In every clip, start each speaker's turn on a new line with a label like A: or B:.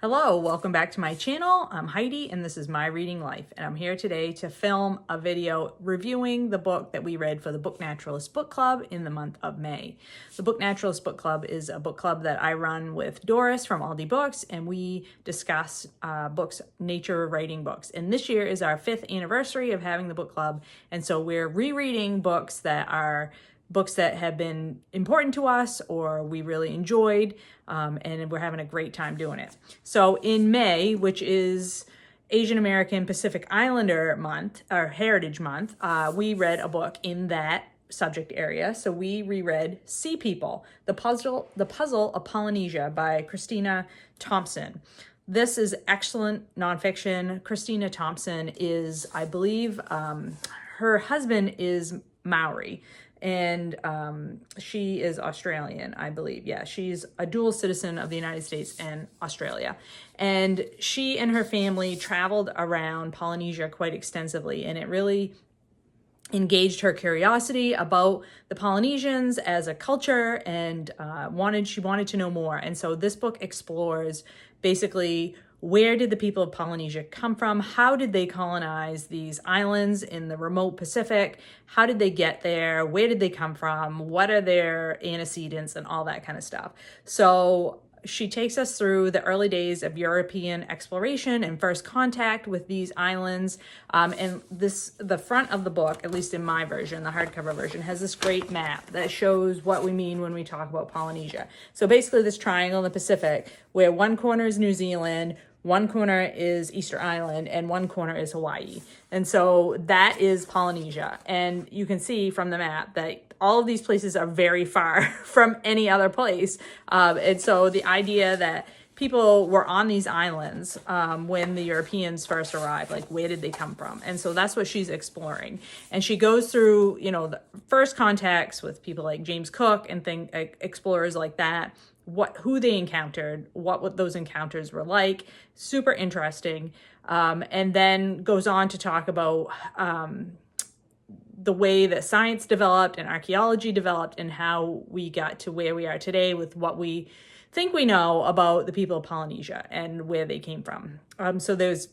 A: Hello, welcome back to my channel. I'm Heidi and this is My Reading Life, and I'm here today to film a video reviewing the book that we read for the Book Naturalist Book Club in the month of May. The Book Naturalist Book Club is a book club that I run with Doris from Aldi Books, and we discuss books, nature writing books. And this year is our 5th anniversary of having the book club, and so we're rereading books that have been important to us or we really enjoyed, and we're having a great time doing it. So in May, which is Asian American Pacific Islander Month, or Heritage Month, we read a book in that subject area. So we reread Sea People, The Puzzle of Polynesia by Christina Thompson. This is excellent nonfiction. Christina Thompson is, I believe, her husband is Maori, and she is Australian, I believe. Yeah, she's a dual citizen of the United States and Australia. And she and her family traveled around Polynesia quite extensively, and it really engaged her curiosity about the Polynesians as a culture, and she wanted to know more. And so this book explores basically, where did the people of Polynesia come from? How did they colonize these islands in the remote Pacific? How did they get there? Where did they come from? What are their antecedents and all that kind of stuff? So she takes us through the early days of European exploration and first contact with these islands. And the front of the book, at least in my version, the hardcover version, has this great map that shows what we mean when we talk about Polynesia. So basically this triangle in the Pacific, where one corner is New Zealand, one corner is Easter Island, and one corner is Hawaii. And so that is Polynesia. And you can see from the map that all of these places are very far from any other place. And so the idea that people were on these islands when the Europeans first arrived, like where did they come from? And so that's what she's exploring. And she goes through, the first contacts with people like James Cook and explorers like that, who they encountered, what those encounters were like. Super interesting. And then goes on to talk about the way that science developed and archaeology developed, and how we got to where we are today with what we think we know about the people of Polynesia and where they came from. So there's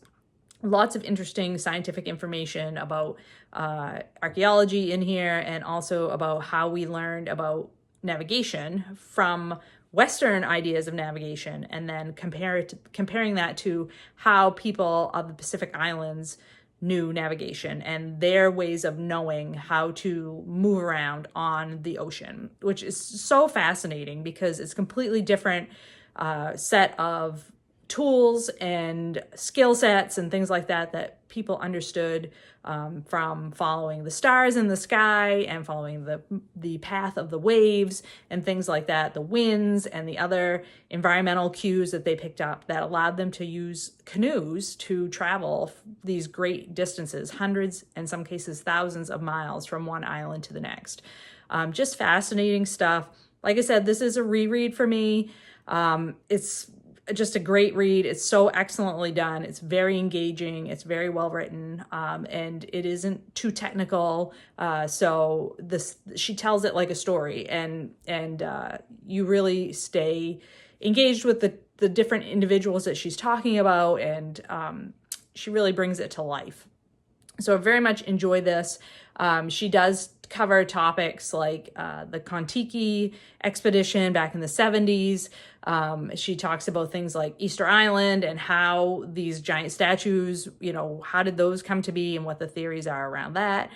A: lots of interesting scientific information about archaeology in here, and also about how we learned about navigation from Western ideas of navigation, and then comparing that to how people of the Pacific Islands knew navigation and their ways of knowing how to move around on the ocean, which is so fascinating because it's completely different set of tools and skill sets and things like that people understood from following the stars in the sky and following the path of the waves and things like that, the winds and the other environmental cues that they picked up that allowed them to use canoes to travel these great distances, hundreds, in some cases thousands of miles from one island to the next. Just fascinating stuff. Like I said, this is a reread for me. It's just a great read. It's so excellently done. It's very engaging. It's very well written, and it isn't too technical. So she tells it like a story, and you really stay engaged with the different individuals that she's talking about, and she really brings it to life. So I very much enjoy this. She does cover topics like the Kon-Tiki expedition back in the 70s. She talks about things like Easter Island and how these giant statues, how did those come to be and what the theories are around that.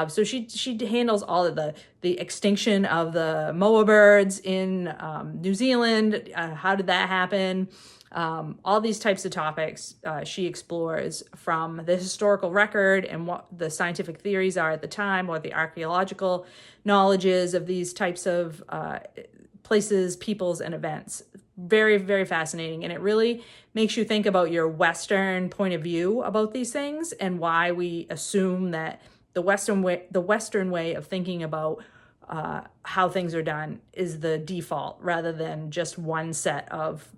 A: So she handles all of the extinction of the moa birds in New Zealand. How did that happen? All these types of topics she explores, from the historical record and what the scientific theories are at the time, what the archaeological knowledge is of these types of places, peoples, and events. Very, very fascinating. And it really makes you think about your Western point of view about these things, and why we assume that the Western way of thinking about how things are done is the default, rather than just one set of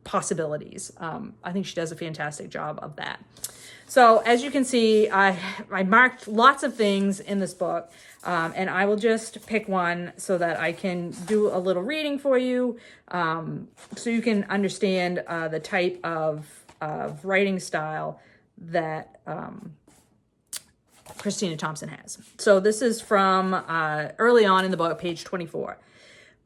A: possibilities. I think she does a fantastic job of that. So as you can see, I marked lots of things in this book, and I will just pick one so that I can do a little reading for you, so you can understand the type of writing style that Christina Thompson has. So this is from early on in the book, page 24.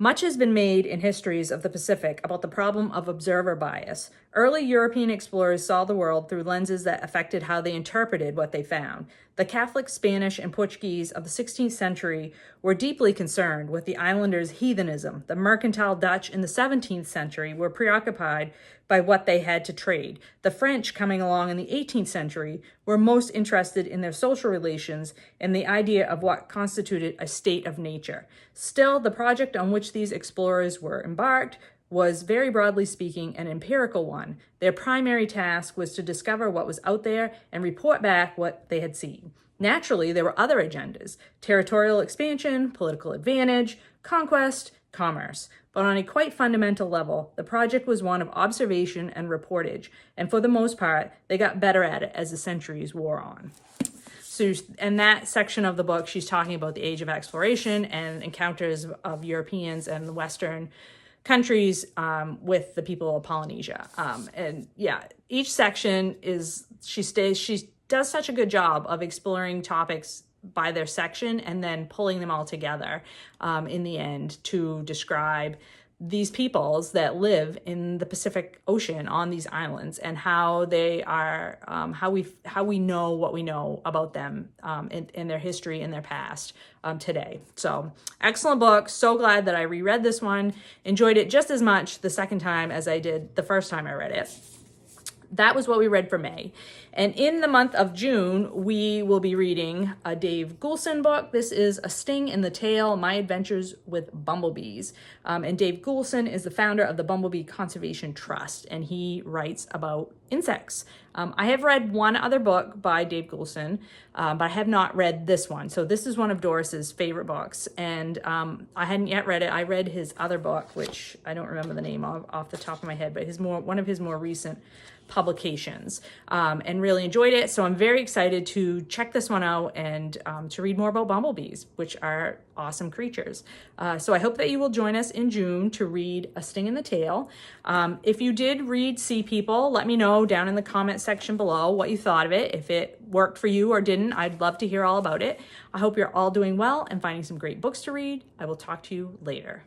A: Much has been made in histories of the Pacific about the problem of observer bias. Early European explorers saw the world through lenses that affected how they interpreted what they found. The Catholic Spanish and Portuguese of the 16th century were deeply concerned with the islanders' heathenism. The mercantile Dutch in the 17th century were preoccupied by what they had to trade. The French, coming along in the 18th century, were most interested in their social relations and the idea of what constituted a state of nature. Still, the project on which these explorers were embarked was, very broadly speaking, an empirical one. Their primary task was to discover what was out there and report back what they had seen. Naturally, there were other agendas: territorial expansion, political advantage, conquest, commerce. But on a quite fundamental level, the project was one of observation and reportage, and for the most part, they got better at it as the centuries wore on. So in that section of the book, she's talking about the age of exploration and encounters of Europeans and the Western countries with the people of Polynesia. And yeah, each section is, she does such a good job of exploring topics by their section and then pulling them all together in the end to describe these peoples that live in the Pacific Ocean on these islands and how they are, how we know what we know about them in their history and their past today. So excellent book. So glad that I reread this one. Enjoyed it just as much the second time as I did the first time I read it. That was what we read for May. And in the month of June, we will be reading a Dave Ghoulson book. This is A Sting in the Tail, My Adventures with Bumblebees. And Dave Ghoulson is the founder of the Bumblebee Conservation Trust, and he writes about insects. I have read one other book by Dave Ghoulson, but I have not read this one. So this is one of Doris's favorite books, and I hadn't yet read it. I read his other book, which I don't remember the name of off the top of my head, but one of his more recent publications, and really enjoyed it. So I'm very excited to check this one out and to read more about bumblebees, which are awesome creatures. So I hope that you will join us in June to read A Sting in the Tail. If you did read Sea People, let me know down in the comment section below what you thought of it. If it worked for you or didn't, I'd love to hear all about it. I hope you're all doing well and finding some great books to read. I will talk to you later.